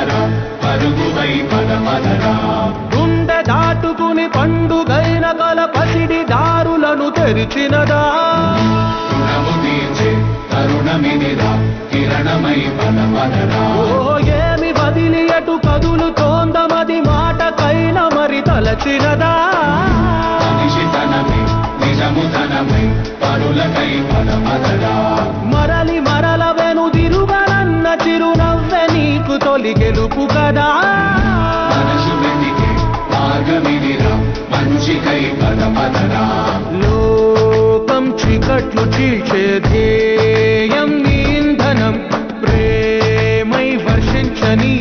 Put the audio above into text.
పదరా పరుగువై పదరా గుండె దాటుకుని పండుగైన కల పసిడి దారులను తెరిచినదా రుణము తీర్చే తరుణమిదిరా కిరణమై పదరా ఏమి వదిలి అటు కదులుతోందమది మాటకైన మరి తలచినదా మనిషితనమై నిజముతనమై పరులకై పదరా మరలి మరల వెనుదిరుగనన్న చిరునవ్వె నీకు తొలి గెలుపు కదా మనసు వెతికే మార్గమిదిరా మనిషికై పదరా లోకం చీకట్లు చీల్చే ధ్యేయం నీ ఇంధనం ప్రేమై వర్షించని